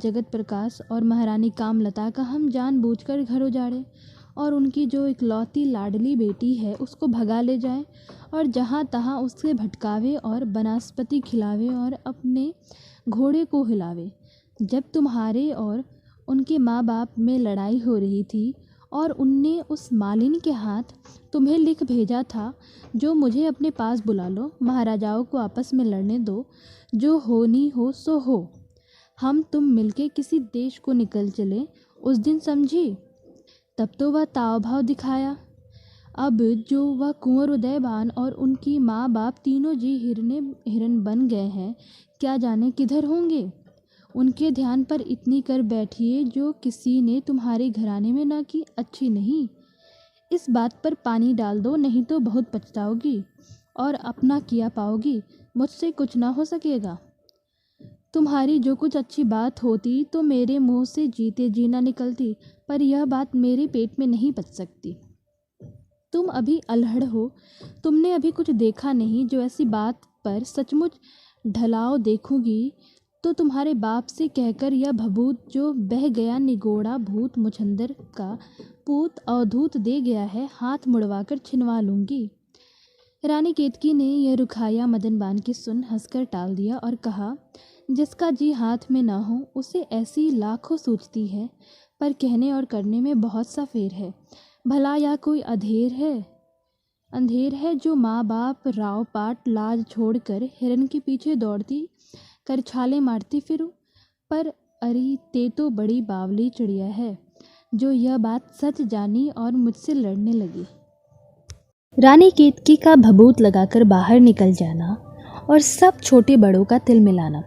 जगत प्रकाश और महारानी कामलता का हम जानबूझकर घर उजाड़े और उनकी जो इकलौती लाडली बेटी है उसको भगा ले जाएं और जहाँ तहाँ उससे भटकावे और बनास्पति खिलावे और अपने घोड़े को हिलावे। जब तुम्हारे और उनके माँ बाप में लड़ाई हो रही थी और उनने उस मालिनी के हाथ तुम्हें लिख भेजा था जो मुझे अपने पास बुला लो, महाराजाओं को आपस में लड़ने दो, जो होनी हो सो हो, हम तुम मिलके किसी देश को निकल चले, उस दिन समझी। तब तो वह ताव भाव दिखाया। अब जो वह कुंवर उदयभान और उनकी माँ बाप तीनों जी हिरन बन गए हैं, क्या जाने किधर होंगे। उनके ध्यान पर इतनी कर बैठिए जो किसी ने तुम्हारे घराने में ना की, अच्छी नहीं। इस बात पर पानी डाल दो, नहीं तो बहुत पछताओगी और अपना किया पाओगी, मुझसे कुछ ना हो सकेगा। तुम्हारी जो कुछ अच्छी बात होती तो मेरे मुंह से जीते जी ना निकलती, पर यह बात मेरे पेट में नहीं पच सकती। तुम अभी अल्हड़ हो, तुमने अभी कुछ देखा नहीं। जो ऐसी बात पर सचमुच ढलाओ देखूंगी तो तुम्हारे बाप से कहकर यह भभूत जो बह गया निगोड़ा भूत मुछंदर का पूत अवधूत दे गया है, हाथ मुड़वाकर छिनवा लूँगी। रानी केतकी ने यह रुखाया मदनबान की सुन हंसकर टाल दिया और कहा, जिसका जी हाथ में ना हो उसे ऐसी लाखों सूझती है, पर कहने और करने में बहुत सा फेर है। भला या कोई अंधेर है जो माँ बाप राव पाट लाज छोड़कर हिरन के पीछे दौड़ती कर छाले मारती फिरूं। पर अरे ते तो बड़ी बावली चिड़िया है जो यह बात सच जानी और मुझसे लड़ने लगी। रानी केतकी का भभूत लगाकर बाहर निकल जाना और सब छोटे बड़ों का तिल मिलाना।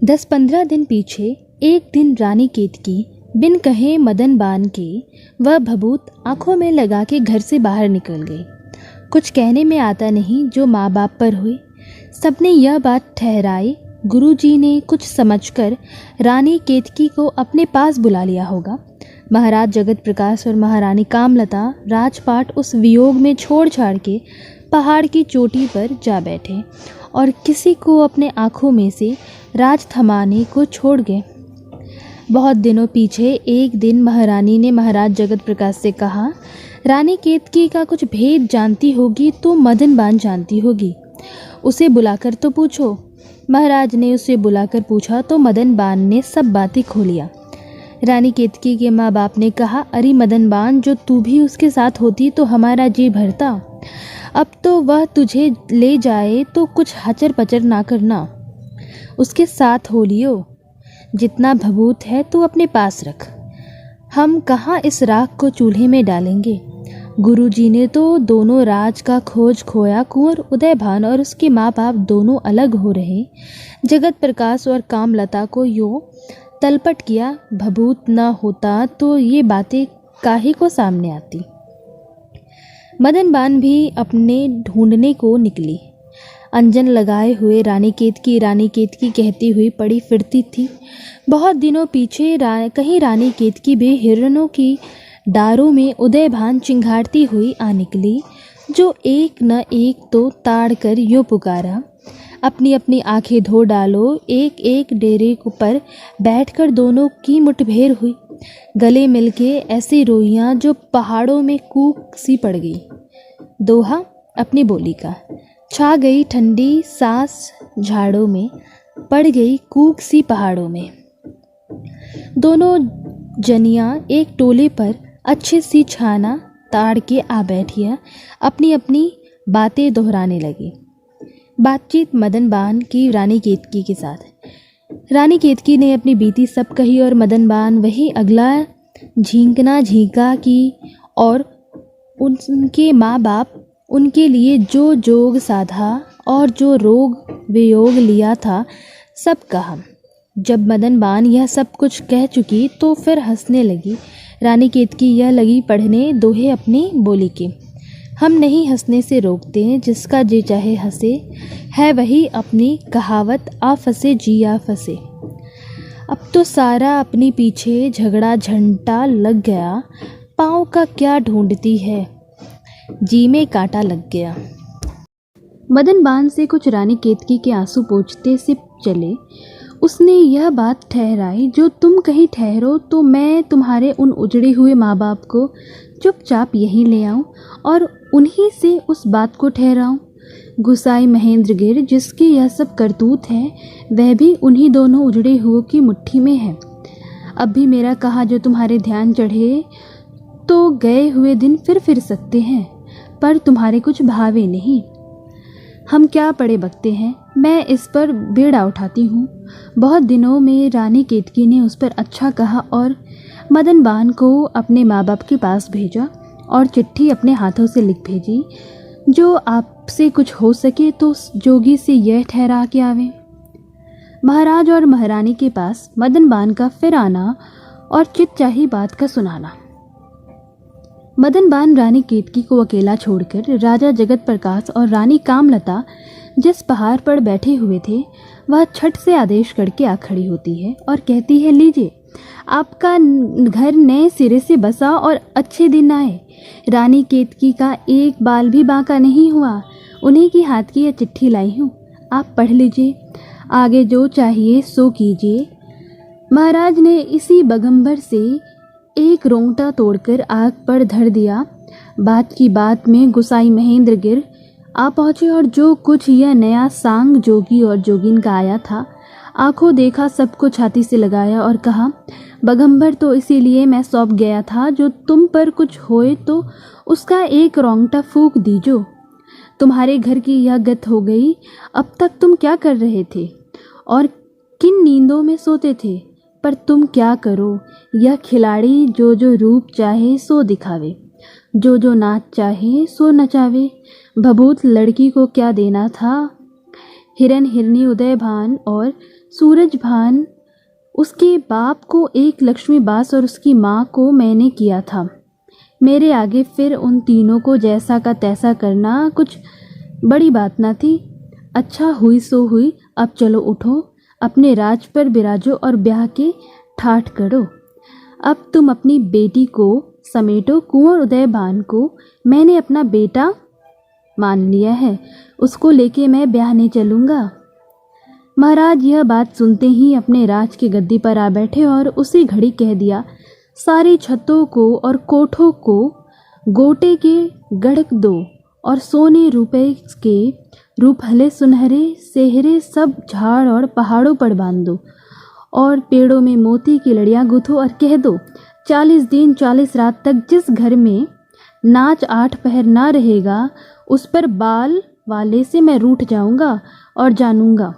10-15 दिन पीछे एक दिन रानी केतकी बिन कहे मदनबान के वह भभूत आंखों में लगा के घर से बाहर निकल गई। कुछ कहने में आता नहीं जो माँ बाप पर हुई। सबने यह बात ठहराई। गुरुजी ने कुछ समझकर रानी केतकी को अपने पास बुला लिया होगा। महाराज जगत प्रकाश और महारानी कामलता राजपाट उस वियोग में छोड़ छाड़ के पहाड़ की चोटी पर जा बैठे और किसी को अपने आँखों में से राज थमाने को छोड़ गए। बहुत दिनों पीछे एक दिन महारानी ने महाराज जगत प्रकाश से कहा, रानी केतकी का कुछ भेद जानती होगी तो मदनबान जानती होगी, उसे बुलाकर तो पूछो। महाराज ने उसे बुलाकर पूछा तो मदनबान ने सब बातें खोलिया। रानी केतकी के माँ बाप ने कहा, अरे मदनबान, जो तू भी उसके साथ होती तो हमारा जी भरता। अब तो वह तुझे ले जाए तो कुछ हचर पचर ना करना, उसके साथ हो लियो। जितना भभूत है तू अपने पास रख, हम कहाँ इस राख को चूल्हे में डालेंगे। गुरुजी ने तो दोनों राज का खोज खोया। कुंवर उदयभान और उसके माँ बाप दोनों अलग हो रहे। जगत प्रकाश और कामलता को यूँ तलपट किया। भभूत न होता तो ये बातें काहे को सामने आती। मदनबान भी अपने ढूंढने को निकली। अंजन लगाए हुए रानी केतकी कहती हुई पड़ी फिरती थी। बहुत दिनों पीछे कहीं रानी केतकी भी हिरणों की डारों में उदयभान चिंघाड़ती हुई आ निकली, जो एक न एक तो ताड़ कर यूँ पुकारा, अपनी अपनी आंखें धो डालो। एक एक डेरे पर बैठकर दोनों की मुठभेड़ हुई। गले मिलके ऐसी रोइयां जो पहाड़ों में कूक सी पड़ गई। दोहा अपनी बोली का। छा गई ठंडी सांस झाड़ों में, पड़ गई कूक सी पहाड़ों में। दोनों जनियां एक टोले पर अच्छी सी छाना ताड़ के आ बैठिया अपनी अपनी बातें दोहराने लगी। बातचीत मदनबान की रानी केतकी के साथ। रानी केतकी ने अपनी बीती सब कही और मदनबान वही अगला झींकना झींका की और उनके माँ बाप उनके लिए जो जोग साधा और जो रोग वियोग लिया था सब कहा। जब मदनबान यह सब कुछ कह चुकी तो फिर हंसने लगी। रानी केतकी यह लगी पढ़ने दोहे अपनी बोली के। हम नहीं हंसने से रोकते हैं, जिसका जी चाहे हंसे, है वही अपनी कहावत, आ फंसे जी आ फंसे। अब तो सारा अपनी पीछे झगड़ा झंटा लग गया, पाँव का क्या ढूंढती है, जी में कांटा लग गया। मदनबान से कुछ रानी केतकी के आंसू पोंछते से चले। उसने यह बात ठहराई, जो तुम कहीं ठहरो तो मैं तुम्हारे उन उजड़े हुए माँ बाप को चुपचाप यहीं ले आऊं और उन्हीं से उस बात को ठहराऊं। गुसाई महेंद्रगिर जिसके यह सब करतूत है, वह भी उन्हीं दोनों उजड़े हुओं की मुट्ठी में है। अब भी मेरा कहा जो तुम्हारे ध्यान चढ़े तो गए हुए दिन फिर सकते हैं, पर तुम्हारे कुछ भावे नहीं। हम क्या पड़े बकते हैं, मैं इस पर बेड़ा उठाती हूँ। बहुत दिनों में रानी केतकी ने उस पर अच्छा कहा और मदन बान को अपने माँ बाप के पास भेजा और चिट्ठी अपने हाथों से लिख भेजी, जो आपसे कुछ हो सके तो जोगी से यह ठहरा के आवे। महाराज और महारानी के पास मदन बान का फिर आना और चितचाही बात का सुनाना। मदन बान रानी केतकी को अकेला छोड़कर राजा जगत प्रकाश और रानी कामलता जिस पहाड़ पर बैठे हुए थे, वह छठ से आदेश करके आ खड़ी होती है और कहती है, लीजिए आपका घर नए सिरे से बसा और अच्छे दिन आए। रानी केतकी का एक बाल भी बांका नहीं हुआ। उन्हीं की हाथ की यह चिट्ठी लाई हूँ, आप पढ़ लीजिए, आगे जो चाहिए सो कीजिए। महाराज ने इसी बगंबर से एक रोंगटा तोड़कर आग पर धर दिया। बात की बात में गुसाई महेंद्रगिर आ पहुँचे और जो कुछ यह नया सांग जोगी और जोगिन का आया था, आंखों देखा सबको छाती से लगाया और कहा, बगंबर तो इसीलिए मैं सौंप गया था, जो तुम पर कुछ होए तो उसका एक रोंगटा फूंक दीजो। तुम्हारे घर की यह गत हो गई। अब तक तुम क्या कर रहे थे और किन नींदों में सोते थे? पर तुम क्या करो, यह खिलाड़ी जो जो रूप चाहे सो दिखावे, जो जो नाच चाहे सो नचावे। भभूत लड़की को क्या देना था? हिरन हिरनी उदय भान और सूरज भान। उसके बाप को एक लक्ष्मी बास और उसकी माँ को मैंने किया था। मेरे आगे फिर उन तीनों को जैसा का तैसा करना कुछ बड़ी बात ना थी। अच्छा हुई सो हुई, अब चलो उठो, अपने राज पर बिराजो और ब्याह के ठाठ करो। अब तुम अपनी बेटी को समेटो। कुंवर उदय भान को मैंने अपना बेटा मान लिया है, उसको लेके मैं ब्याहने चलूँगा। महाराज यह बात सुनते ही अपने राज की गद्दी पर आ बैठे और उसी घड़ी कह दिया, सारी छतों को और कोठों को गोटे के गढ़क दो और सोने रुपए के रूपहले सुनहरे सेहरे सब झाड़ और पहाड़ों पर बांध दो और पेड़ों में मोती की लड़ियाँ गुथो और कह दो, 40 दिन 40 रात तक जिस घर में नाच 8 पहर ना रहेगा, उस पर बाल वाले से मैं रूठ जाऊंगा और जानूंगा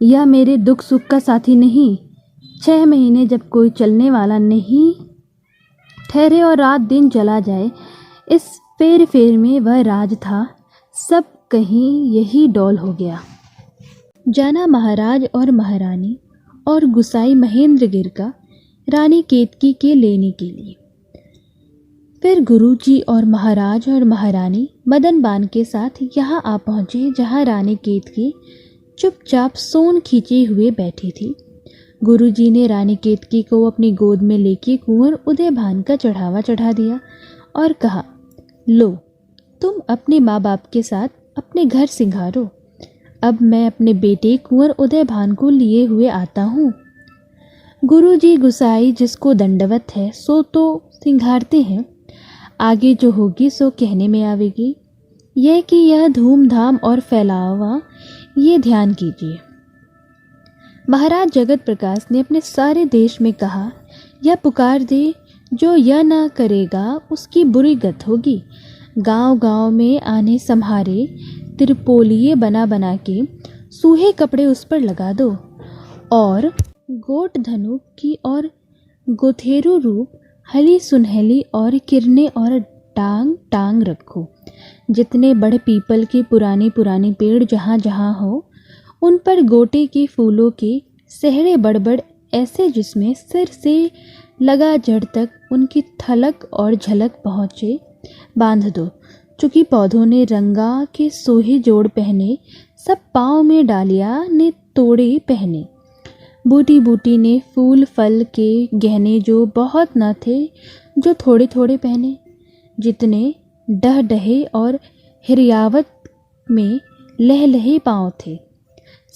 यह मेरे दुख सुख का साथी नहीं। 6 महीने जब कोई चलने वाला नहीं ठहरे और रात दिन चला जाए, इस फेर फेर में वह राज था, सब कहीं यही डौल हो गया। जाना महाराज और महारानी और गुसाई महेंद्रगिर का रानी केतकी के लेने के लिए। फिर गुरुजी और महाराज और महारानी मदन बान के साथ यहाँ आ पहुँचे, जहाँ रानी केतकी चुपचाप सोन खींचे हुए बैठी थी। गुरुजी ने रानी केतकी को अपनी गोद में लेके कुंवर उदय भान का चढ़ावा चढ़ा दिया और कहा, लो तुम अपने माँ बाप के साथ अपने घर सिंगारो। अब मैं अपने बेटे कुंवर उदय भान को लिए हुए आता हूँ। गुरुजी गुसाई जिसको दंडवत है सो तो सिंगारते हैं, आगे जो होगी सो कहने में आवेगी। यह कि यह धूमधाम और फैलावा ये ध्यान कीजिए। महाराज जगत प्रकाश ने अपने सारे देश में कहा, यह पुकार दे, जो यह ना करेगा उसकी बुरी गत होगी। गांव-गांव में आने सम्हारे तिरपोलिए बना बना के सूहे कपड़े उस पर लगा दो और गोट धनुक की और गोथेरू रूप हली सुनहली और किरने और टांग टांग रखो। जितने बड़े पीपल के पुराने पुराने पेड़ जहाँ जहाँ हो, उन पर गोटे के फूलों के सेहरे बड़बड़ ऐसे जिसमें सिर से लगा जड़ तक उनकी थलक और झलक पहुँचे बांध दो। चूँकि पौधों ने रंगा के सोहे जोड़ पहने, सब पाँव में डालिया ने तोड़े पहने। बूटी बूटी ने फूल फल के गहने जो बहुत न थे, जो थोड़े थोड़े पहने। जितने डह डहे और हिरियावत में लहलहे पाँव थे,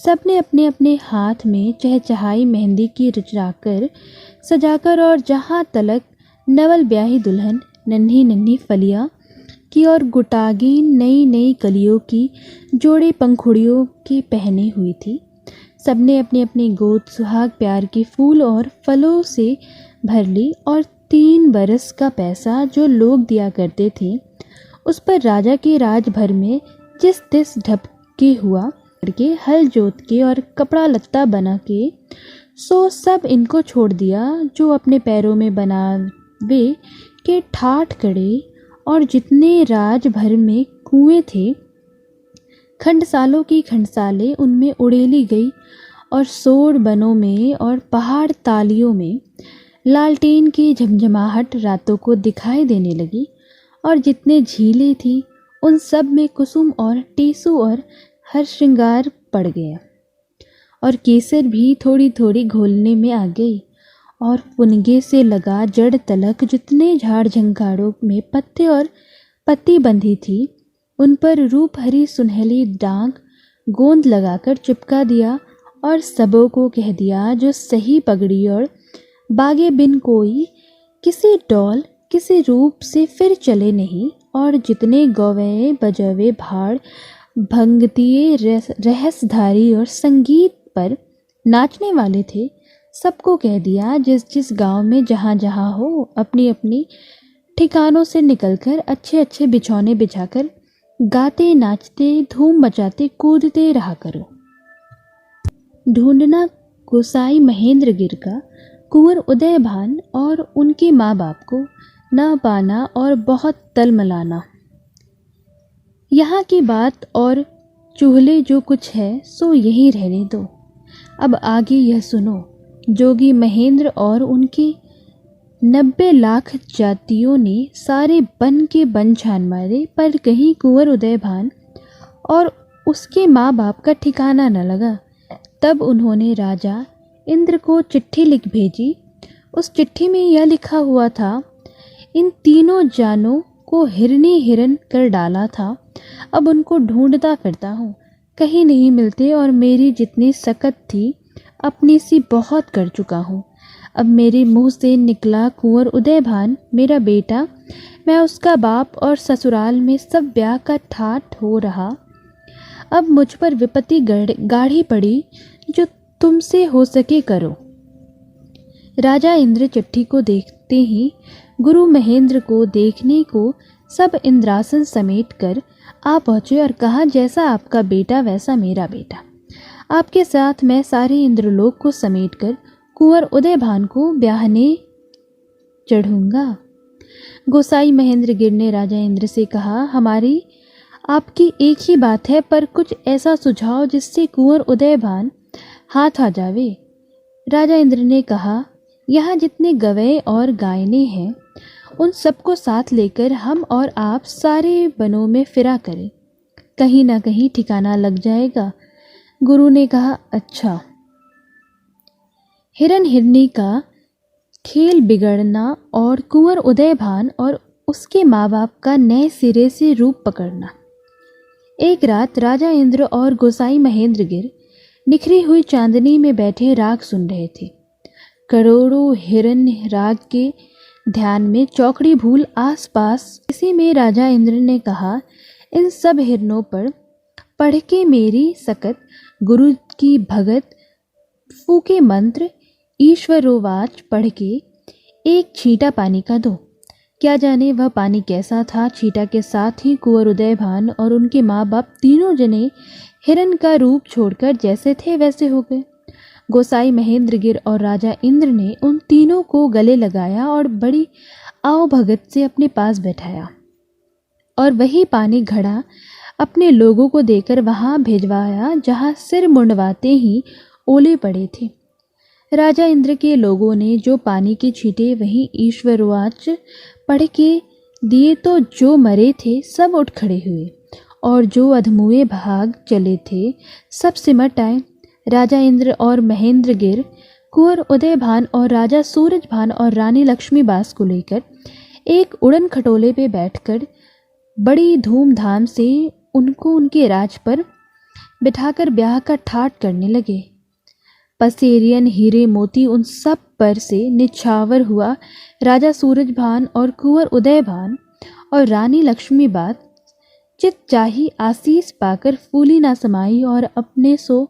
सबने अपने अपने हाथ में चहचहाई मेहंदी की रचाकर सजाकर, और जहाँ तलक नवल ब्याही दुल्हन नन्ही नन्ही फलियाँ की और गुटागीन नई नई कलियों की जोड़े पंखुड़ियों की पहनी हुई थी, सबने अपनी अपनी गोद सुहाग प्यार के फूल और फलों से भर ली, और 3 बरस का पैसा जो लोग दिया करते थे उस पर राजा के राज भर में जिस तिस ढपके हुआ करके हल जोत के और कपड़ा लत्ता बना के, सो सब इनको छोड़ दिया जो अपने पैरों में बनावे के ठाठ कड़े, और जितने राज भर में कुएं थे खंडसालों की खंडसालें उनमें उड़ेली गई, और सोड़ बनों में और पहाड़ तालियों में लालटेन की झमझमाहट रातों को दिखाई देने लगी, और जितने झीलें थी उन सब में कुसुम और टीसू और हर श्रृंगार पड़ गया, और केसर भी थोड़ी थोड़ी घोलने में आ गई, और फुनगे से लगा जड़ तलक जितने झाड़ झंकाड़ों में पत्ते और पत्ती बंधी थी उन पर रूप हरी सुनहली डांग गोंद लगाकर चिपका दिया, और सबों को कह दिया जो सही पगड़ी और बागे बिन कोई किसी डौल किसी रूप से फिर चले नहीं, और जितने गौवे बजवे भाड़ भंगतिये रहसधारी और संगीत पर नाचने वाले थे सबको कह दिया जिस जिस गांव में जहाँ जहाँ हो अपनी अपनी ठिकानों से निकलकर अच्छे अच्छे बिछौने बिछाकर गाते नाचते धूम मचाते कूदते रहा करो। ढूंढना गोसाई महेंद्र गिर का कुंवर उदय भान और उनके माँ बाप को न पाना और बहुत तलमलाना। यहाँ की बात और चूहले जो कुछ है सो यहीं रहने दो। अब आगे यह सुनो, जोगी महेंद्र और उनके 90 लाख जातियों ने सारे बन के बन छान मारे, पर कहीं कुंवर उदय भान और उसके माँ बाप का ठिकाना न लगा। तब उन्होंने राजा इंद्र को चिट्ठी लिख भेजी। उस चिट्ठी में यह लिखा हुआ था, इन तीनों जानों को हिरनी हिरन कर डाला था, अब उनको ढूंढता फिरता हूँ, कहीं नहीं मिलते, और मेरी जितनी सकत थी अपनी सी बहुत कर चुका हूँ। अब मेरे मुंह से निकला कुंवर उदय भान मेरा बेटा, मैं उसका बाप, और ससुराल में सब ब्याह का ठाठ हो रहा। अब मुझ पर विपत्ति गाढ़ी पड़ी, जो तुमसे हो सके करो। राजा इंद्र चिट्ठी को देखते ही गुरु महेंद्र को देखने को सब इंद्रासन समेट कर आ पहुँचे और कहा, जैसा आपका बेटा वैसा मेरा बेटा। आपके साथ मैं सारे इंद्रलोक को समेट कर कुंवर उदय भान को ब्याहने चढ़ूंगा। गोसाई महेंद्र गिर ने राजा इंद्र से कहा, हमारी आपकी एक ही बात है, पर कुछ ऐसा सुझाव जिससे कुंवर उदय भान हाथ आ जावे। राजा इंद्र ने कहा, यहाँ जितने गवै और गायने हैं उन सबको साथ लेकर हम और आप सारे बनों में फिरा करें, कहीं ना कहीं ठिकाना लग जाएगा। गुरु ने कहा, अच्छा। हिरन हिरनी का खेल बिगड़ना और कुंवर उदय भान और उसके माँ बाप का नए सिरे से रूप पकड़ना। एक रात राजा इंद्र और गोसाई महेंद्र गिर निखरी हुई चांदनी में बैठे राग सुन रहे थे। करोड़ों हिरन राग के ध्यान में चौकड़ी भूल आसपास। इसी में राजा इंद्र ने कहा, इन सब हिरनों पर पढ़ के मेरी सकत गुरु की भगत फूके मंत्र ईश्वरोवाच पढ़ के एक छींटा पानी का दो। क्या जाने वह पानी कैसा था। छींटा के साथ ही कुंवर उदय भान और उनके माँ बाप तीनों जने हिरन का रूप छोड़कर जैसे थे वैसे हो गए। गोसाई महेंद्र गिर और राजा इंद्र ने उन तीनों को गले लगाया और बड़ी आओ भगत से अपने पास बैठाया, और वही पानी घड़ा अपने लोगों को देकर वहां भिजवाया जहां सिर मुंडवाते ही ओले पड़े थे। राजा इंद्र के लोगों ने जो पानी के छींटे वहीं ईश्वरवाच पढ़ के दिए तो जो मरे थे सब उठ खड़े हुए, और जो अधमुए भाग चले थे सब सिमट आए। राजा इंद्र और महेंद्र गिर कुंवर उदय भान और राजा सूरज भान और रानी लक्ष्मी बास को लेकर एक उड़न खटोले पे बैठकर बड़ी धूमधाम से उनको उनके राज पर बिठाकर ब्याह का ठाट करने लगे। पसेरियन, हीरे मोती उन सब पर से निछावर हुआ। राजा सूरजभान और कुंवर उदयभान और रानी लक्ष्मीबाई चित चाही आशीष पाकर फूली ना समाई और अपने सो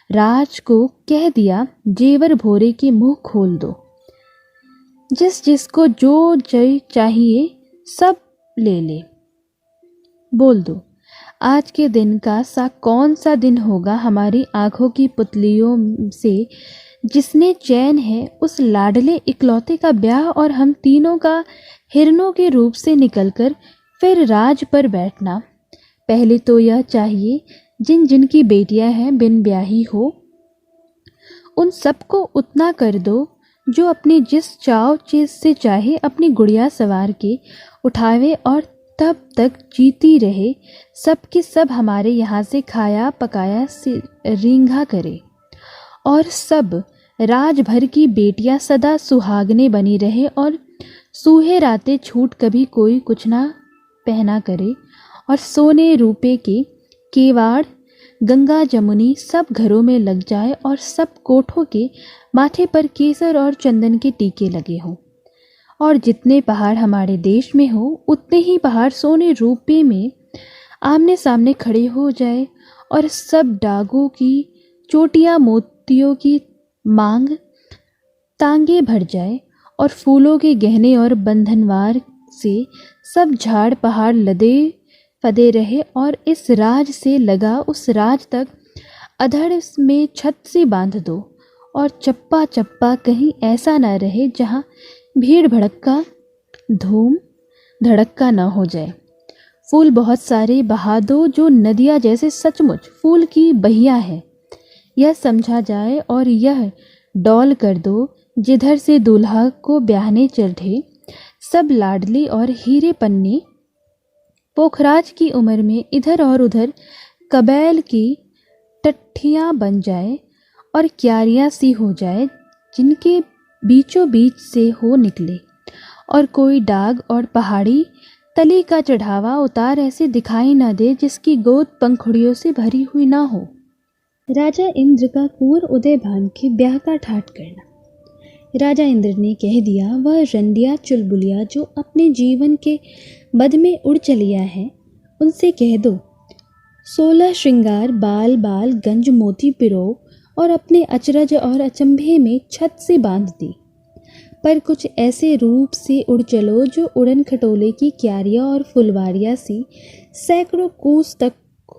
राज को कह दिया, जेवर भोरे के मुंह खोल दो। जिस जिसको जो चाहिए सब ले ले। बोल दो, आज के दिन का सा कौन सा दिन होगा हमारी आंखों की पुतलियों से जिसने चैन है उस लाडले इकलौते का ब्याह और हम तीनों का हिरनों के रूप से निकलकर फिर राज पर बैठना। पहले तो यह चाहिए जिन जिनकी बेटियां हैं बिन ब्याही हो, उन सबको उतना कर दो जो अपनी जिस चाव चीज से चाहे अपनी गुड़िया सवार के उठावे और तब तक जीती रहे। सब के सब हमारे यहाँ से खाया पकाया रींघा करे और सब राज भर की बेटियां सदा सुहागने बनी रहे और सूहे रातें छूट कभी कोई कुछ ना पहना करे और सोने रूपे के केवाड़ गंगा जमुनी सब घरों में लग जाए और सब कोठों के माथे पर केसर और चंदन के टीके लगे हों और जितने पहाड़ हमारे देश में हो उतने ही पहाड़ सोने रूपे में आमने सामने खड़े हो जाए और सब डागों की चोटियां मोतियों की मांग तांगे भर जाए और फूलों के गहने और बंधनवार से सब झाड़ पहाड़ लदे फदे रहे और इस राज से लगा उस राज तक अधड़ में छत से बांध दो और चप्पा चप्पा कहीं ऐसा न रहे जहाँ भीड़ भड़क्का धूम धड़क्का न हो जाए। फूल बहुत सारे बहा दो जो नदियाँ जैसे सचमुच फूल की बहिया है यह समझा जाए और यह डौल कर दो जिधर से दूल्हा को ब्याहने चढ़े सब लाडली और हीरे पन्ने पोखराज की उम्र में इधर और उधर कबैल की टट्ठियाँ बन जाए और क्यारियाँ सी हो जाए जिनके बीचों बीच से हो निकले और कोई डाग और पहाड़ी तली का चढ़ावा उतार ऐसे दिखाई न दे जिसकी गोद पंखुड़ियों से भरी हुई ना हो। राजा इंद्र का कुंवर उदयभान के ब्याह का ठाट करना। राजा इंद्र ने कह दिया, वह रंडिया चुलबुलिया जो अपने जीवन के मद में उड़ चलिया है उनसे कह दो 16 श्रृंगार बाल बाल गंज मोती पिरो और अपने अचरज और अचंभे में छत से बांध दी, पर कुछ ऐसे रूप से उड़ चलो जो उड़न खटोले की क्यारियाँ और फुलवारियाँ सी सैकड़ों कोस तक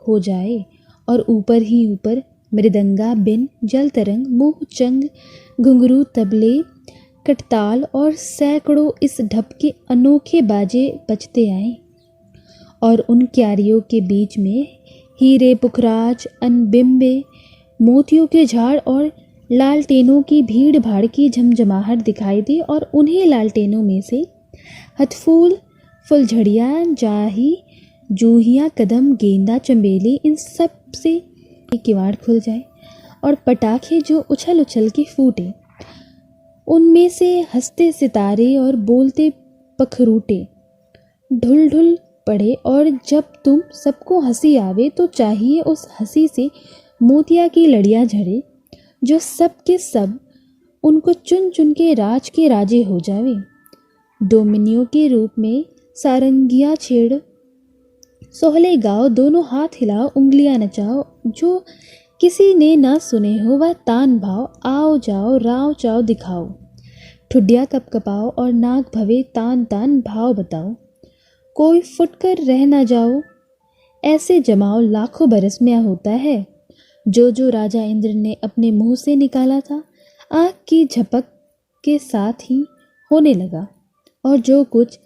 हो जाए और ऊपर ही ऊपर मृदंगा बिन जल तरंग मुँह चंग घुंघरू तबले कटताल और सैकड़ों इस ढप के अनोखे बाजे बजते आए और उन क्यारियों के बीच में हीरे पुखराज अनबिम्बे मोतियों के झाड़ और लालटेनों की भीड़ भाड़ की झमझमाहट दिखाई दी और उन्हीं लालटेनों में से हथफूल फुलझड़ियाँ जाही जूहियाँ कदम गेंदा चंबेली इन सब से किवाड़ खुल जाए और पटाखे जो उछल उछल के फूटे उनमें से हंसते सितारे और बोलते पखरूटे ढुल ढुल पड़े और जब तुम सबको हंसी आवे तो चाहिए उस हंसी से मोतिया की लड़ियाँ झड़े जो सब के सब उनको चुन चुन के राजे हो जावे। डोमिनियों के रूप में सारंगियाँ छेड़ सोहले गाओ दोनों हाथ हिलाओ उंगलियां नचाओ जो किसी ने ना सुने हो वह तान भाव आओ जाओ राव चाव दिखाओ ठुड्डिया कपकपाओ और नाक भवे तान तान भाव बताओ कोई फुटकर रह ना जाओ ऐसे जमाओ लाखों बरस में होता है। जो राजा इंद्र ने अपने मुंह से निकाला था आँख की झपक के साथ ही होने लगा और जो कुछ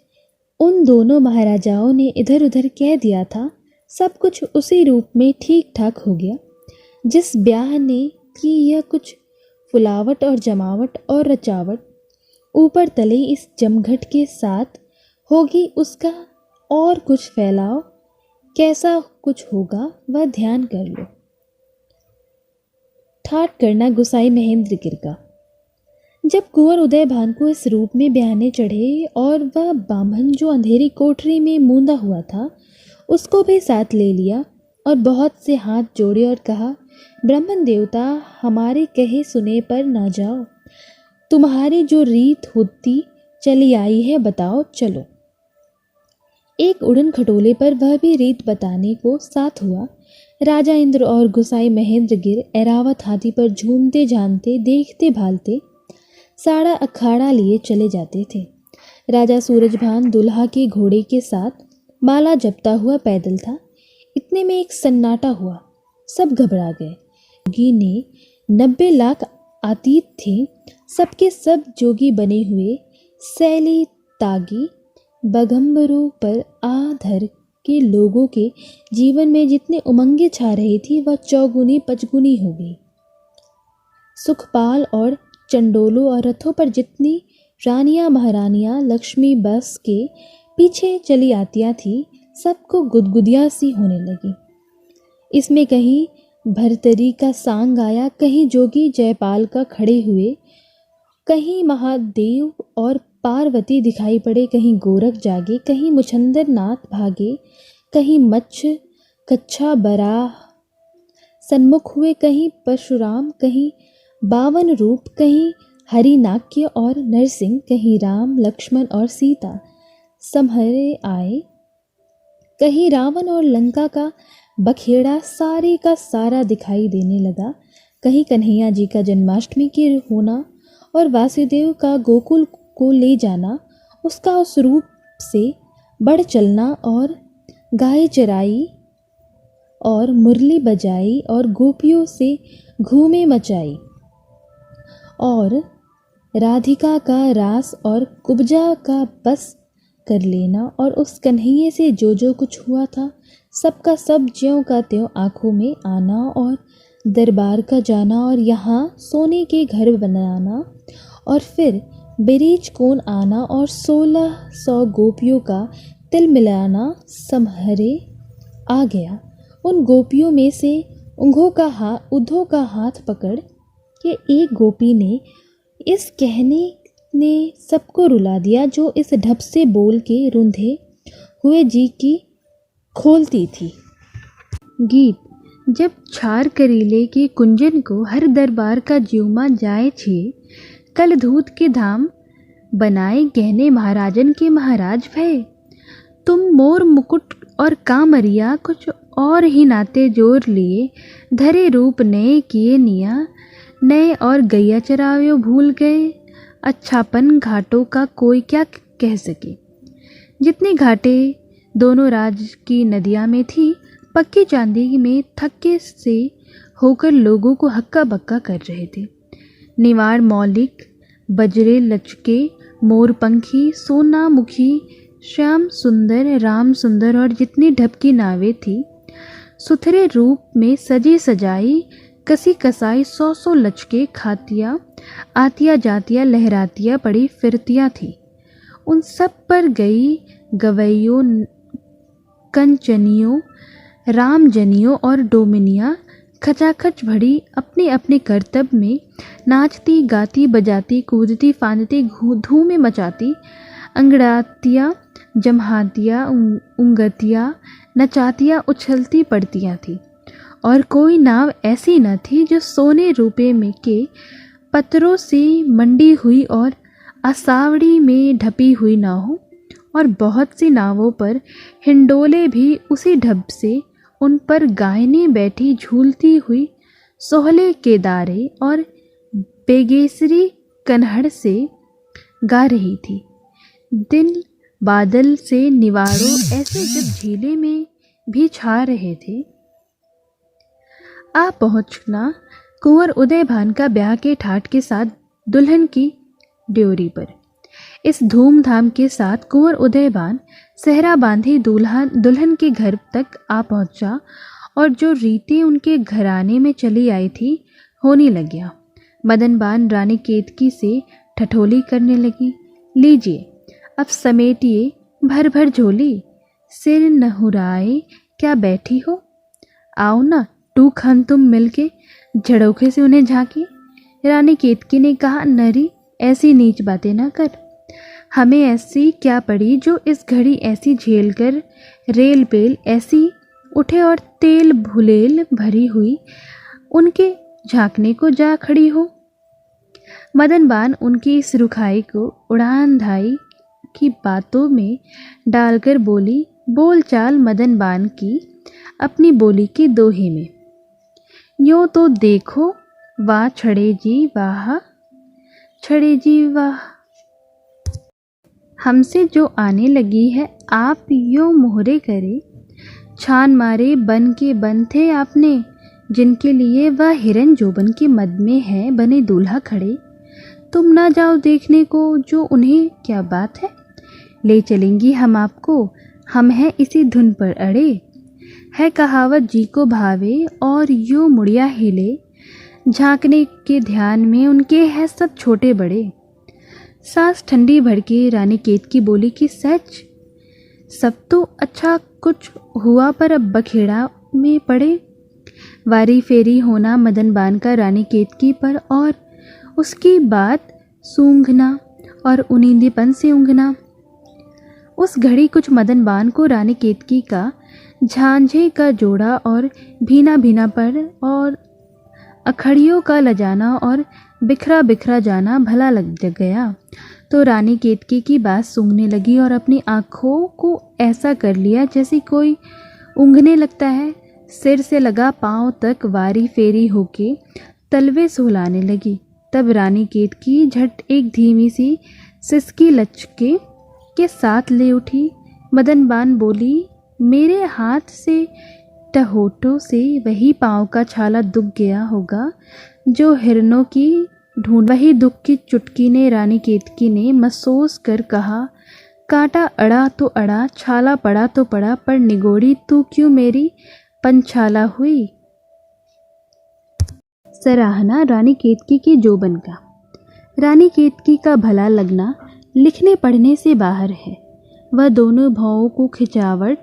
उन दोनों महाराजाओं ने इधर उधर कह दिया था सब कुछ उसी रूप में ठीक ठाक हो गया जिस ब्याह ने की यह कुछ फुलावट और जमावट और रचावट ऊपर तले इस जमघट के साथ होगी उसका और कुछ फैलाव कैसा कुछ होगा वह ध्यान कर लो। ठाट करना गुसाई महेंद्र गिर का। जब कुंवर उदयभान को इस रूप में ब्याहने चढ़े और वह बामन जो अंधेरी कोठरी में मूंदा हुआ था उसको भी साथ ले लिया और बहुत से हाथ जोड़े और कहा, ब्राह्मण देवता, हमारे कहे सुने पर ना जाओ। तुम्हारी जो रीत होती चली आई है बताओ चलो। एक उड़न खटोले पर वह भी रीत बताने को साथ हुआ। राजा इंद्र और गुसाई महेंद्र गिर एरावत हाथी पर झूमते झामते देखते भालते साड़ा अखाड़ा लिए चले जाते थे। राजा सूरजभान दुल्हा के घोड़े के साथ माला जपता हुआ पैदल था। इतने में एक सन्नाटा हुआ, सब घबरा गए। जोगी ने 90 लाख आतीत थे, सबके सब जोगी बने हुए सैली तागी बगंबरों पर आधर के लोगों के जीवन में जितने उमंगे छा रही थी वह चौगुनी पचगुनी हो गई। सुखपाल और चंडोलों और रथों पर जितनी रानियां महारानियां लक्ष्मी बस के पीछे चली आतियां थी, सबको गुदगुदिया सी होने लगी। इसमें कहीं भरतरी का सांग आया, कहीं जोगी जयपाल का खड़े हुए, कहीं महादेव और पार्वती दिखाई पड़े, कहीं गोरख जागे, कहीं मुछंदर नाथ भागे, कहीं मच्छ कच्छा बराह सन्मुख हुए, कहीं परशुराम, कहीं 52 रूप, कहीं हरिनाक्य और नरसिंह, कहीं राम लक्ष्मण और सीता सम्हरे आए, कहीं रावण और लंका का बखेड़ा सारे का सारा दिखाई देने लगा, कहीं कन्हैया जी का जन्माष्टमी के होना और वासुदेव का गोकुल को ले जाना, उसका उस रूप से बढ़ चलना और गाय चराई और मुरली बजाई और गोपियों से घूमे मचाई और राधिका का रास और कुब्जा का बस कर लेना और उस कन्हैये से जो कुछ हुआ था सबका सब ज्यों का त्यों आँखों में आना और दरबार का जाना और यहाँ सोने के घर बनाना और फिर बिरीज कोन आना और 1600 गोपियों का तिल मिलाना सम्हरे आ गया। उन गोपियों में से उद्धव का हाथ पकड़ के एक गोपी ने इस कहने ने सबको रुला दिया जो इस ढप से बोल के रुंधे हुए जी की खोलती थी। गीत। जब छार करीले के कुंजन को हर दरबार का ज्यूमा जाए छे, कल धूत के धाम बनाए गहने महाराजन के महाराज भय। तुम मोर मुकुट और कामरिया कुछ और ही नाते जोर लिए, धरे रूप नए किए निया, नए और गैया चराव्यो भूल गए। अच्छापन घाटों का कोई क्या कह सके। जितने घाटे दोनों राज की नदियाँ में थी, पक्की चांदी में थक्के से होकर लोगों को हक्का बक्का कर रहे थे। निवाड़ मौलिक, बजरे लचके, मोरपंखी, सोना मुखी, श्याम सुंदर, राम सुंदर और जितनी ढपकी नावें थी, सुथरे रूप में सजी सजाई, कसी कसाई 100 लचके खातिया आतिया जातिया लहरातिया पड़ी फिरतियाँ थी। उन सब पर गई गवैयों, कंचनियों, रामजनियों और डोमिनियाँ खचाखच भड़ी अपने अपने कर्तव्य में नाचती गाती बजाती कूदती फांदती धूमें मचाती, अंगड़ातियाँ जमहातियाँ उंगतियाँ नचातियाँ उछलती पड़तियाँ थी। और कोई नाव ऐसी न थी जो सोने रुपये में के पत्रों से मंडी हुई और आसावड़ी में ढपी हुई ना हो। और बहुत सी नावों पर हिंडोले भी उसी ढब से उन पर गायने बैठी झूलती हुई सोहले केदारे और बेगेसरी कन्हड़ से गा रही थी। दिन बादल से निवाड़ों ऐसे जब झीले में भी छा रहे थे। आ पहुँचना कुंवर उदयभान का ब्याह के ठाट के साथ दुल्हन की ड्योरी पर। इस धूमधाम के साथ कुंवर उदयभान सेहरा बांधी दुल्हन के घर तक आ पहुंचा और जो रीतें उनके घराने में चली आई थी होने लगिया। मदनबान रानी केतकी से ठठोली करने लगी, लीजिए अब समेटिए भर भर झोली, सिर नहुराए क्या बैठी हो, आओ ना टूक हम तुम मिलके झड़ोखे से उन्हें झांकी। रानी केतकी ने कहा, नरी ऐसी नीच बातें ना कर, हमें ऐसी क्या पड़ी जो इस घड़ी ऐसी झेल कर रेल पेल ऐसी उठे और तेल भुलेल भरी हुई उनके झांकने को जा खड़ी हो। मदनबान उनकी इस रुखाई को उड़ानधाई की बातों में डालकर बोली, बोलचाल मदनबान की अपनी बोली के दोहे में। यूँ तो देखो, वाह छड़े जी वाह, छड़े जी वाह, हमसे जो आने लगी है आप यूँ मोहरे करे, छान मारे बन के बन थे आपने, जिनके लिए वह हिरन जोबन के मद में है बने दूल्हा खड़े। तुम ना जाओ देखने को जो उन्हें क्या बात है, ले चलेंगी हम आपको, हम हैं इसी धुन पर अड़े। है कहावत जी को भावे और यूँ मुड़िया हिले, झांकने के ध्यान में उनके है सब छोटे बड़े। सांस ठंडी भड़के रानी केतकी बोली कि सच, सब तो अच्छा कुछ हुआ पर अब बखेड़ा में पड़े। वारी फेरी होना मदनबान का रानी केतकी पर और उसकी बात सूंघना और उनींदेपन से ऊँघना। उस घड़ी कुछ मदनबान को रानी केतकी का झांझे का जोड़ा और भीना भीना पर और अखड़ियों का लजाना और बिखरा बिखरा जाना भला लग गया, तो रानी केतकी की बात सूंघने लगी और अपनी आँखों को ऐसा कर लिया जैसे कोई ऊँघने लगता है। सिर से लगा पाँव तक वारी फेरी होके तलवे सुहलाने लगी। तब रानी केतकी झट एक धीमी सी सिसकी लचके के साथ ले उठी। मदनबान बोली, मेरे हाथ से टहोटों से वही पाँव का छाला दुख गया होगा जो हिरनों की ढूंढ। वही दुख की चुटकी ने रानी केतकी ने महसूस कर कहा, कांटा अड़ा तो अड़ा, छाला पड़ा तो पड़ा, पर निगोड़ी तू क्यों मेरी पंछाला हुई। सराहना रानी केतकी के जोबन का। रानी केतकी का भला लगना लिखने पढ़ने से बाहर है। वह दोनों भावों को खिंचावट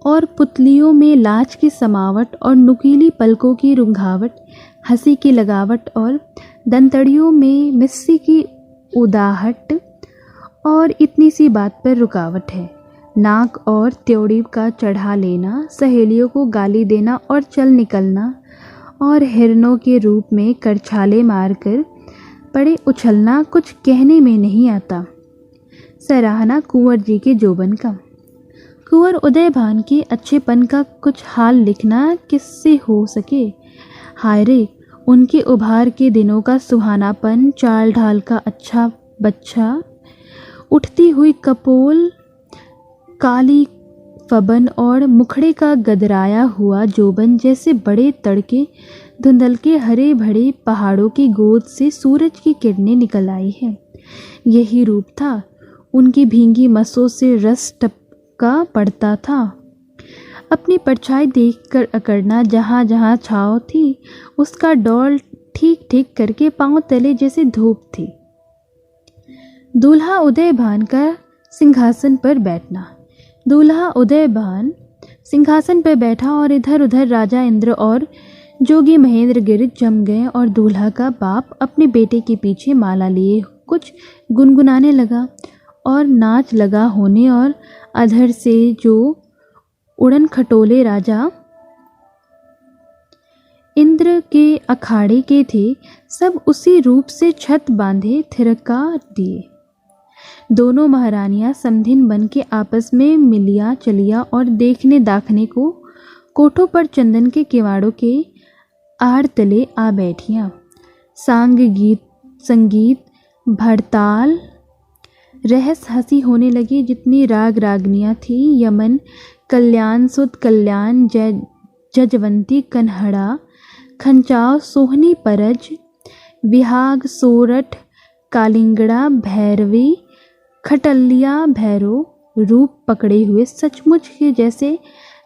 और पुतलियों में लाज की समावट और नुकीली पलकों की रुंघावट, हंसी की लगावट और दंतड़ियों में मिस्सी की उदाहट और इतनी सी बात पर रुकावट है। नाक और त्योड़ी का चढ़ा लेना, सहेलियों को गाली देना और चल निकलना और हिरनों के रूप में करछाले मारकर पड़े उछलना कुछ कहने में नहीं आता। सराहना कुंवर जी के जोबन का। कुंवर उदयभान के अच्छेपन का कुछ हाल लिखना किससे हो सके। हाय रे, उनके उभार के दिनों का सुहानापन, चाल ढाल का अच्छा बच्चा, उठती हुई कपोल, काली फबन और मुखड़े का गदराया हुआ जोबन जैसे बड़े तड़के धुंधलके हरे भरे पहाड़ों की गोद से सूरज की किरणें निकल आई है। यही रूप था। उनकी भींगी मसों से रस टपका पड़ता था। अपनी परछाई देखकर अकड़ना, जहाँ जहाँ छाँव थी उसका डोल ठीक ठीक करके पाँव तले जैसे धूप थी। दूल्हा उदयभान का सिंहासन पर बैठना। दूल्हा उदयभान सिंहासन पर बैठा और इधर उधर राजा इंद्र और जोगी महेंद्र गिर जम गए और दूल्हा का बाप अपने बेटे के पीछे माला लिए कुछ गुनगुनाने लगा और नाच लगा होने, और अधर से जो उड़न खटोले राजा इंद्र के अखाड़े के थे सब उसी रूप से छत बांधे थिरका दिए। दोनों महारानियां समधिन बन के आपस में मिलिया चलिया और देखने दाखने को कोठों पर चंदन के किवाड़ों के आड़ तले आ बैठियां। सांग गीत संगीत भड़ताल रहस हंसी होने लगी। जितनी राग रागनियाँ थी, यमन, कल्याण, सुत कल्याण, जजवंती, कन्हड़ा, खंचाव, सोहनी, परज, विहाग, सोरठ, कालिंगड़ा, भैरवी, खटलिया, भैरो रूप पकड़े हुए सचमुच के जैसे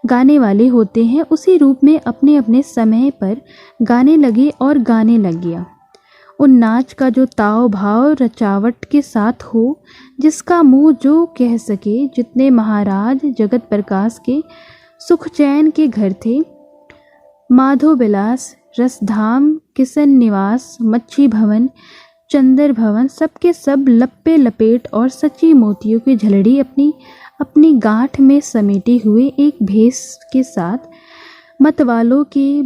गाने वाले होते हैं, उसी रूप में अपने अपने समय पर गाने लगे और गाने लग गया। उन नाच का जो ताव भाव रचावट के साथ हो, जिसका मुँह जो कह सके। जितने महाराज जगत प्रकाश के सुख चैन के घर थे, माधो विलास, रसधाम, किशन निवास, मच्छी भवन, चंदर भवन, सबके सब लप्पे लपेट और सच्ची मोतियों की झलड़ी अपनी अपनी गांठ में समेटे हुए एक भेष के साथ मतवालों के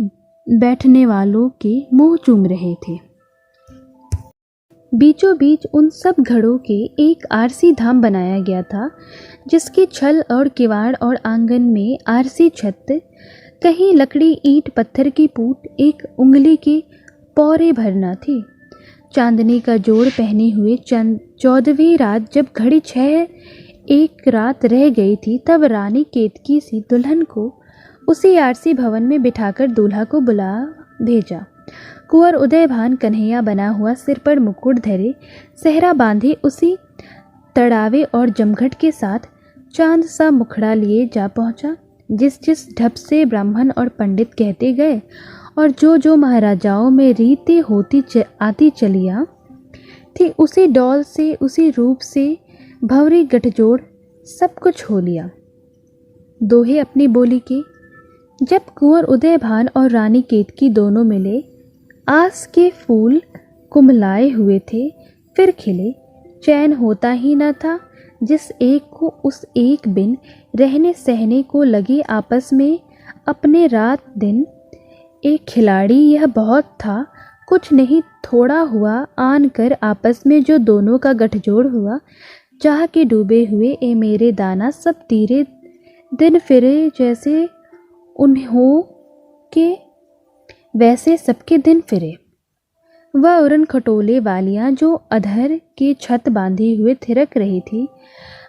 बैठने वालों के मुंह चूम रहे थे। बीचों बीच उन सब घरों के एक आरसी धाम बनाया गया था, जिसके छल और किवाड़ और आंगन में आरसी छत, कहीं लकड़ी ईंट पत्थर की पूट एक उंगली के पौरे भरना थी। चांदनी का जोड़ पहने हुए 14वीं रात जब घड़ी 6 रात रह गई थी, तब रानी केतकी सी दुल्हन को उसी आरसी भवन में बिठाकर दूल्हा को बुला भेजा। कुंवर उदयभान कन्हैया बना हुआ, सिर पर मुकुट धरे, सेहरा बांधे, उसी तड़ावे और जमघट के साथ चांद सा मुखड़ा लिए जा पहुंचा, जिस जिस ढप से ब्राह्मण और पंडित कहते गए और जो जो महाराजाओं में रीतें होती आती चलिया थी, उसी डौल से, उसी रूप से भंवरी गठजोड़ सब कुछ हो लिया। दोहे अपनी बोली के। जब कुंवर उदयभान और रानी केतकी दोनों मिले, आस के फूल कुमलाए हुए थे, फिर खिले, चैन होता ही न था। जिस एक को उस एक बिन रहने सहने को लगे आपस में अपने रात दिन, एक खिलाड़ी यह बहुत था, कुछ नहीं थोड़ा हुआ आन कर आपस में जो दोनों का गठजोड़ हुआ। चाह के डूबे हुए ए मेरे दाना सब तीरे दिन फिरे, जैसे उन्हों के वैसे सबके दिन फिरे। वह उड़न खटोले वालियाँ जो अधर के छत बांधे हुए थिरक रही थी,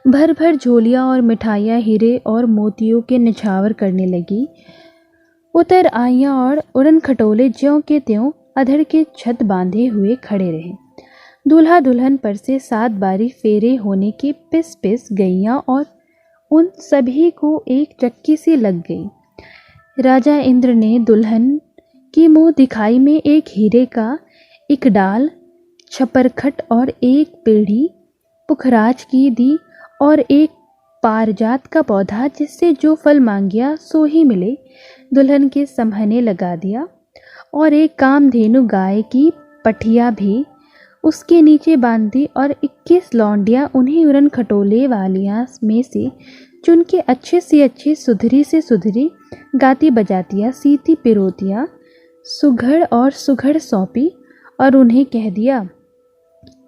भर भर झोलियाँ और मिठाइयाँ हीरे और मोतियों के निछावर करने लगी, उतर आइयाँ और उड़न खटोले ज्यों के त्यों अधर के छत बांधे हुए खड़े रहे। दूल्हा दुल्हन पर से 7 बारी फेरे होने की पिस पिस गईयाँ और उन सभी को एक चक्की सी लग गई। राजा इंद्र ने दुल्हन की मुँह दिखाई में एक हीरे का एक डाल, छपरखट और एक पेड़ी पुखराज की दी और एक पारजात का पौधा, जिससे जो फल मांगिया सो ही मिले, दुल्हन के समहने लगा दिया। और एक कामधेनु गाय की पठिया भी उसके नीचे बांध दी और 21 लौंडियाँ उन्हीं उड़न खटोले वालियाँ में से चुन के अच्छे से अच्छी, सुधरी से सुधरी, गाती बजातियाँ, सीती पिरोतियाँ, सुघड़ और सुघड़ सौंपी और उन्हें कह दिया,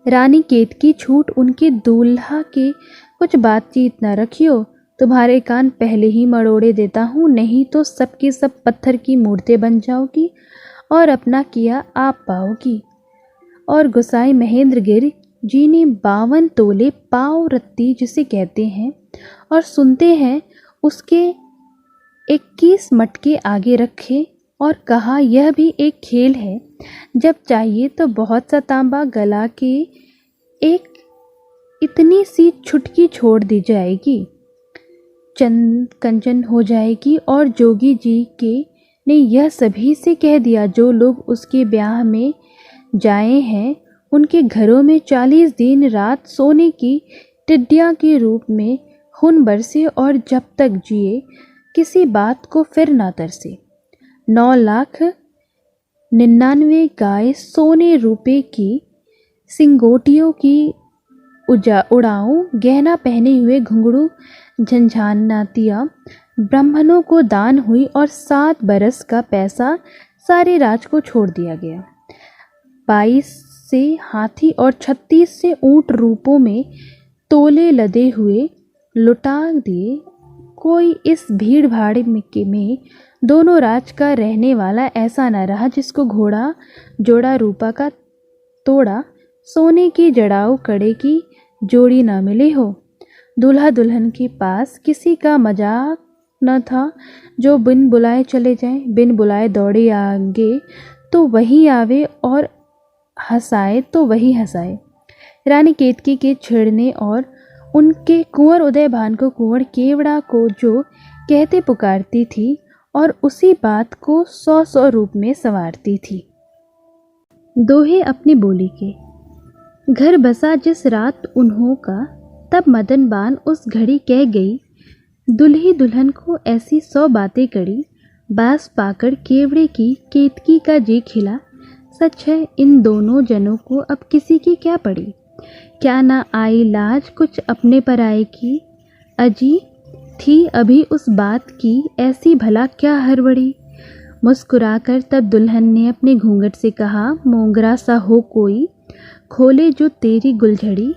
रानी केतकी छूट उनके दूल्हा के कुछ बातचीत न रखियो, तुम्हारे कान पहले ही मरोड़े देता हूँ, नहीं तो सब की सब पत्थर की मूर्तें बन जाओगी और अपना किया आप पाओगी। और गोसाई महेंद्रगिरी जी ने 52 तोले पाव रत्ती जिसे कहते हैं और सुनते हैं, उसके 21 मटके आगे रखे और कहा, यह भी एक खेल है, जब चाहिए तो बहुत सा तांबा गला के एक इतनी सी छुटकी छोड़ दी जाएगी, चंद कंचन हो जाएगी। और जोगी जी के ने यह सभी से कह दिया, जो लोग उसके ब्याह में जाए हैं, उनके घरों में 40 दिन रात सोने की टिड्डियाँ के रूप में खून बरसे और जब तक जिए किसी बात को फिर ना तरसे। 9,99 गाय सोने रुपए की सिंगोटियों की उड़ाऊं, गहना पहने हुए घुंघरू झंझानातियाँ ब्राह्मणों को दान हुई और 7 बरस का पैसा सारे राज को छोड़ दिया गया। 22 से हाथी और 36 से ऊंट रूपों में तोले लदे हुए लुटा दिए। कोई इस भीड़ भाड़ में दोनों राज का रहने वाला ऐसा न रहा जिसको घोड़ा जोड़ा रूपा का तोड़ा सोने की जड़ाऊ कड़े की जोड़ी ना मिले हो। दूल्हा दुल्हन के पास किसी का मजाक न था, जो बिन बुलाए चले जाए, बिन बुलाए दौड़े आगे तो वही आवे और हंसाए तो वही हंसाए। रानी केतकी के छेड़ने और उनके कुंवर उदयभान को कुंवर केवड़ा को जो कहते पुकारती थी और उसी बात को 100-100 रूप में संवारती थी। दोहे अपनी बोली के। घर बसा जिस रात उन्हों का, तब मदन बान उस घड़ी कह गई, दुल्ही दुल्हन को ऐसी 100 बातें करी, बास पाकर केवड़े की केतकी का जी खिला। सच है इन दोनों जनों को अब किसी की क्या पड़ी, क्या ना आई लाज कुछ अपने पर आए की। अजी थी अभी उस बात की, ऐसी भला क्या हड़बड़ी। मुस्कुराकर तब दुल्हन ने अपने घूंघट से कहा, मोगरा सा हो कोई, खोले जो तेरी गुलझड़ी।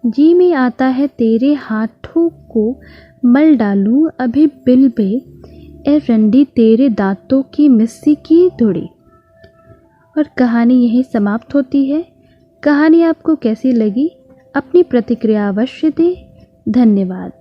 जी में आता है तेरे हाथों को मल डालूं अभी बिल पे, ए रंडी तेरे दांतों की मिस्सी की धुड़ी। और कहानी यहीं समाप्त होती है। कहानी आपको कैसी लगी अपनी प्रतिक्रिया अवश्य दें। धन्यवाद।